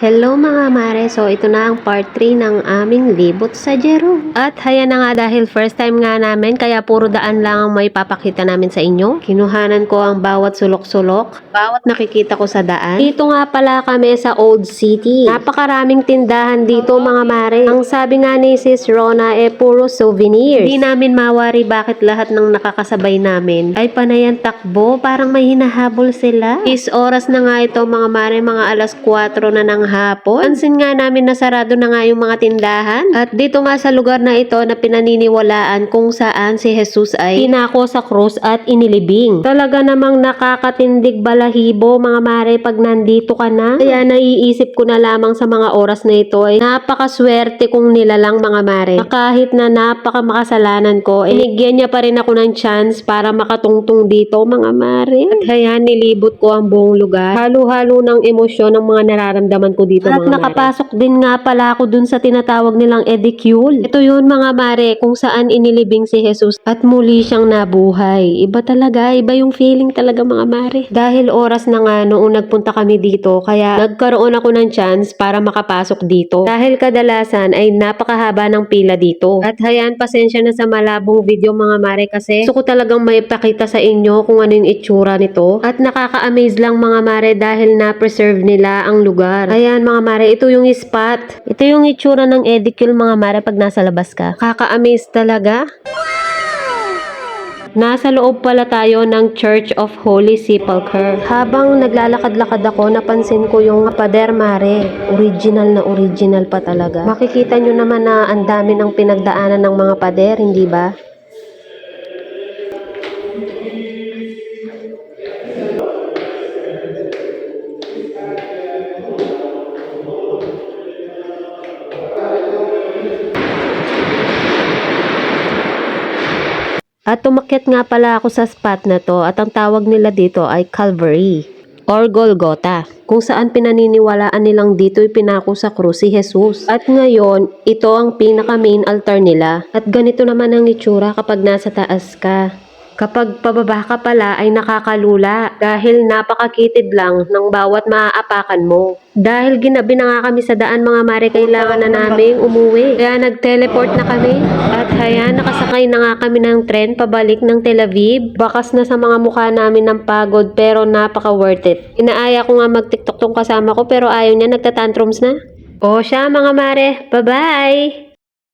Hello mga mare, so ito na ang part 3 ng aming libot sa Jero. At haya na nga dahil first time nga namin kaya puro daan lang ang may papakita namin sa inyo. Kinuhanan ko ang bawat sulok-sulok, bawat nakikita ko sa daan. Dito nga pala kami sa Old City. Napakaraming tindahan dito mga mare. Ang sabi nga ni Sis Rona puro souvenirs. Hindi namin mawari bakit lahat ng nakakasabay namin ay panayan takbo, parang may hinahabol sila. Is oras na nga ito mga mare, mga alas 4 na ng hapon. Pansin nga namin na sarado na nga yung mga tindahan. At dito nga sa lugar na ito na pinaniniwalaan kung saan si Jesus ay pinako sa krus at inilibing. Talaga namang nakakatindig balahibo mga mare pag nandito ka na. Kaya naiisip ko na lamang sa mga oras na ito ay napakaswerte kong nilalang mga mare. Na kahit na napakamakasalanan ko, binigyan niya pa rin ako ng chance para makatungtong dito mga mare. At kaya nilibot ko ang buong lugar. Halo-halo ng emosyon ng mga nararamdaman ko dito at mga nakapasok mare. Din nga pala ako dun sa tinatawag nilang edicule. Ito yun mga mare kung saan inilibing si Jesus at muli siyang nabuhay. Iba talaga, iba yung feeling talaga mga mare. Dahil oras na nga noong nagpunta kami dito kaya nagkaroon ako ng chance para makapasok dito. Dahil kadalasan ay napakahaba ng pila dito. At hayan, pasensya na sa malabong video mga mare kasi gusto ko talagang maipakita sa inyo kung ano yung itsura nito. At nakaka-amaze lang mga mare dahil na-preserve nila ang lugar. Ayan mga mare, ito yung spot. Ito yung itsura ng edicule mga mare pag nasa labas ka. Kaka-amaze talaga. Nasa loob pala tayo ng Church of Holy Sepulchre. Habang naglalakad-lakad ako, napansin ko yung pader mare. Original na original pa talaga. Makikita nyo naman na ang dami ng pinagdaanan ng mga pader, hindi ba? At tumakyat nga pala ako sa spot na to at ang tawag nila dito ay Calvary or Golgotha, kung saan pinaniniwalaan nilang dito'y pinako sa krus si Jesus. At ngayon, ito ang pinaka main altar nila. At ganito naman ang itsura kapag nasa taas ka. Kapag pababa ka pala ay nakakalula dahil napakakitid lang ng bawat maaapakan mo. Dahil ginabi na nga kami sa daan mga mare, kailangan na naming umuwi. Kaya nag-teleport na kami. At haya, nakasakay na nga kami ng tren pabalik ng Tel Aviv. Bakas na sa mga mukha namin ng pagod pero napaka worth it. Inaaya ko nga mag-tiktok tong kasama ko pero ayaw niya, nagtatantrums na. O siya mga mare, bye-bye!